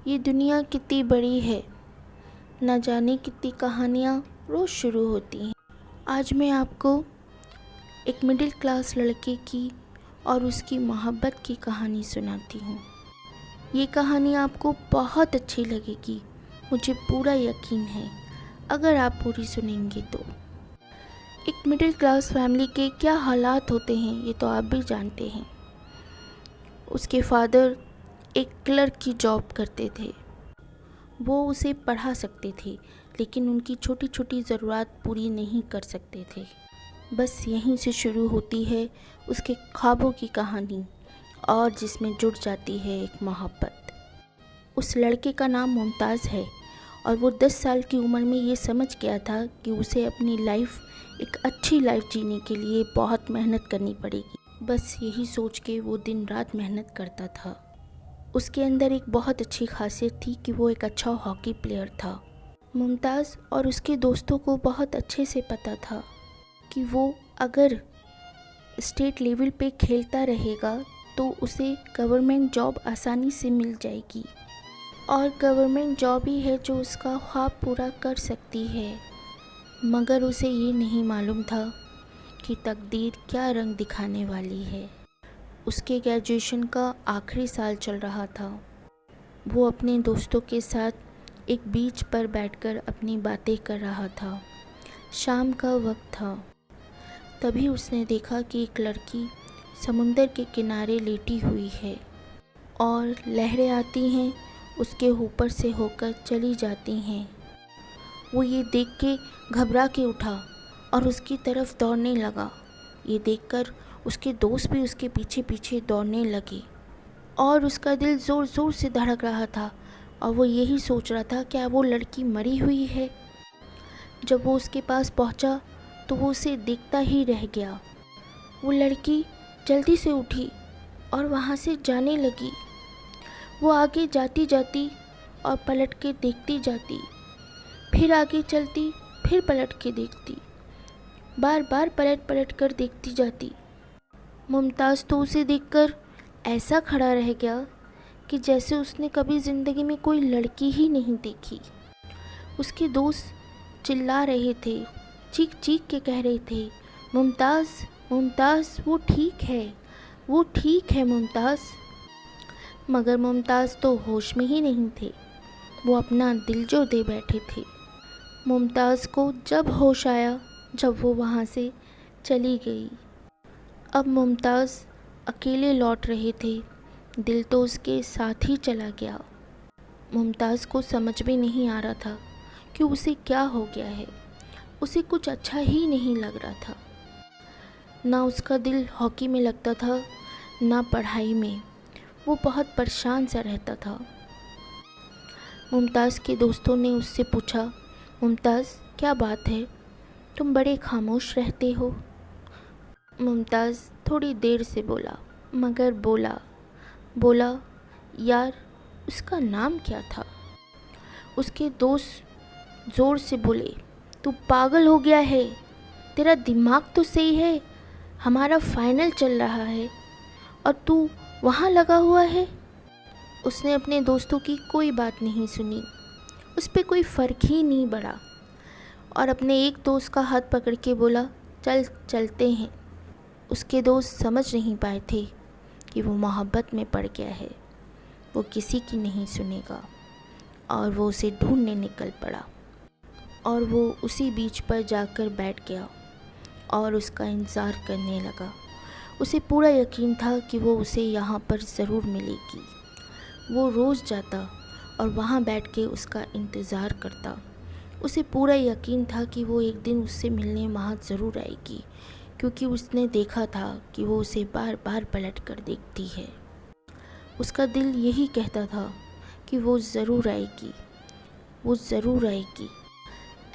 ये दुनिया कितनी बड़ी है, न जाने कितनी कहानियाँ रोज़ शुरू होती हैं। आज मैं आपको एक मिडिल क्लास लड़के की और उसकी मोहब्बत की कहानी सुनाती हूँ। ये कहानी आपको बहुत अच्छी लगेगी, मुझे पूरा यकीन है अगर आप पूरी सुनेंगे तो। एक मिडिल क्लास फैमिली के क्या हालात होते हैं ये तो आप भी जानते हैं। उसके फादर एक क्लर्क की जॉब करते थे। वो उसे पढ़ा सकते थे लेकिन उनकी छोटी छोटी ज़रूरत पूरी नहीं कर सकते थे। बस यहीं से शुरू होती है उसके ख्वाबों की कहानी और जिसमें जुड़ जाती है एक मोहब्बत। उस लड़के का नाम मुमताज़ है और वो 10 साल की उम्र में ये समझ गया था कि उसे अपनी लाइफ एक अच्छी लाइफ जीने के लिए बहुत मेहनत करनी पड़ेगी। बस यही सोच के वो दिन रात मेहनत करता था। उसके अंदर एक बहुत अच्छी खासियत थी कि वो एक अच्छा हॉकी प्लेयर था। मुमताज़ और उसके दोस्तों को बहुत अच्छे से पता था कि वो अगर स्टेट लेवल पे खेलता रहेगा तो उसे गवर्नमेंट जॉब आसानी से मिल जाएगी और गवर्नमेंट जॉब ही है जो उसका ख्वाब पूरा कर सकती है। मगर उसे ये नहीं मालूम था कि तकदीर क्या रंग दिखाने वाली है। उसके ग्रेजुएशन का आखिरी साल चल रहा था। वो अपने दोस्तों के साथ एक बीच पर बैठकर अपनी बातें कर रहा था। शाम का वक्त था। तभी उसने देखा कि एक लड़की समुंदर के किनारे लेटी हुई है और लहरें आती हैं, उसके ऊपर से होकर चली जाती हैं। वो ये देख के घबरा के उठा और उसकी तरफ दौड़ने लगा। ये देखकर उसके दोस्त भी उसके पीछे पीछे दौड़ने लगे और उसका दिल ज़ोर ज़ोर से धड़क रहा था और वो यही सोच रहा था क्या वो लड़की मरी हुई है। जब वो उसके पास पहुंचा तो वो उसे देखता ही रह गया। वो लड़की जल्दी से उठी और वहाँ से जाने लगी। वो आगे जाती जाती और पलट के देखती जाती, फिर आगे चलती, फिर पलट के देखती, बार बार पलट पलट कर देखती जाती। मुमताज़ तो उसे देखकर ऐसा खड़ा रह गया कि जैसे उसने कभी ज़िंदगी में कोई लड़की ही नहीं देखी। उसके दोस्त चिल्ला रहे थे, चीख चीख के कह रहे थे, मुमताज़ मुमताज़ वो ठीक है, वो ठीक है मुमताज़। मगर मुमताज़ तो होश में ही नहीं थे। वो अपना दिल जो दे बैठे थे। मुमताज़ को जब होश आया जब वो वहाँ से चली गई। अब मुमताज़ अकेले लौट रहे थे, दिल तो उसके साथ ही चला गया। मुमताज़ को समझ में नहीं आ रहा था कि उसे क्या हो गया है। उसे कुछ अच्छा ही नहीं लग रहा था। ना उसका दिल हॉकी में लगता था, ना पढ़ाई में। वो बहुत परेशान सा रहता था। मुमताज़ के दोस्तों ने उससे पूछा, मुमताज़ क्या बात है, तुम बड़े खामोश रहते हो। मुमताज़ थोड़ी देर से बोला, मगर बोला यार उसका नाम क्या था। उसके दोस्त ज़ोर से बोले, तू पागल हो गया है, तेरा दिमाग तो सही है, हमारा फाइनल चल रहा है और तू वहाँ लगा हुआ है। उसने अपने दोस्तों की कोई बात नहीं सुनी, उस पर कोई फ़र्क ही नहीं पड़ा और अपने एक दोस्त का हाथ पकड़ के बोला, चल चलते हैं। उसके दोस्त समझ नहीं पाए थे कि वो मोहब्बत में पड़ गया है, वो किसी की नहीं सुनेगा और वो उसे ढूंढने निकल पड़ा और वो उसी बीच पर जाकर बैठ गया और उसका इंतज़ार करने लगा। उसे पूरा यकीन था कि वो उसे यहाँ पर ज़रूर मिलेगी। वो रोज़ जाता और वहाँ बैठ के उसका इंतज़ार करता। उसे पूरा यकीन था कि वो एक दिन उससे मिलने वहाँ ज़रूर आएगी, क्योंकि उसने देखा था कि वो उसे बार बार पलट कर देखती है। उसका दिल यही कहता था कि वो ज़रूर आएगी, वो ज़रूर आएगी।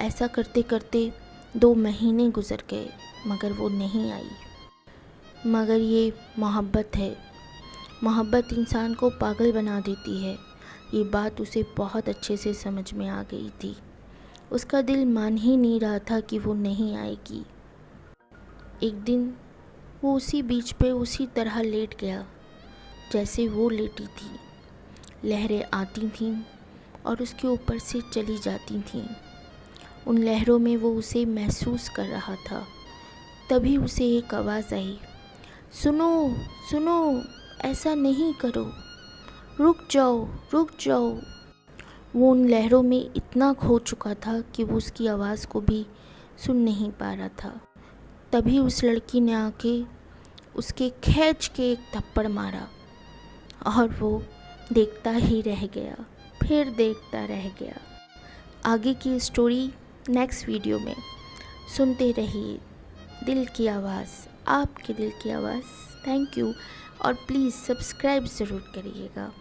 ऐसा करते करते 2 महीने गुजर गए मगर वो नहीं आई। मगर ये मोहब्बत है, मोहब्बत इंसान को पागल बना देती है। ये बात उसे बहुत अच्छे से समझ में आ गई थी। उसका दिल मान ही नहीं रहा था कि वो नहीं आएगी। एक दिन वो उसी बीच पे उसी तरह लेट गया जैसे वो लेटी थी, लहरें आती थीं और उसके ऊपर से चली जाती थीं। उन लहरों में वो उसे महसूस कर रहा था। तभी उसे एक आवाज़ आई, सुनो सुनो, ऐसा नहीं करो, रुक जाओ रुक जाओ। वो उन लहरों में इतना खो चुका था कि वो उसकी आवाज़ को भी सुन नहीं पा रहा था। तभी उस लड़की ने आके उसके खींच के एक थप्पड़ मारा और वो देखता ही रह गया, फिर देखता रह गया। आगे की स्टोरी नेक्स्ट वीडियो में सुनते रहिए। दिल की आवाज़, आपके दिल की आवाज़। थैंक यू और प्लीज़ सब्सक्राइब ज़रूर करिएगा।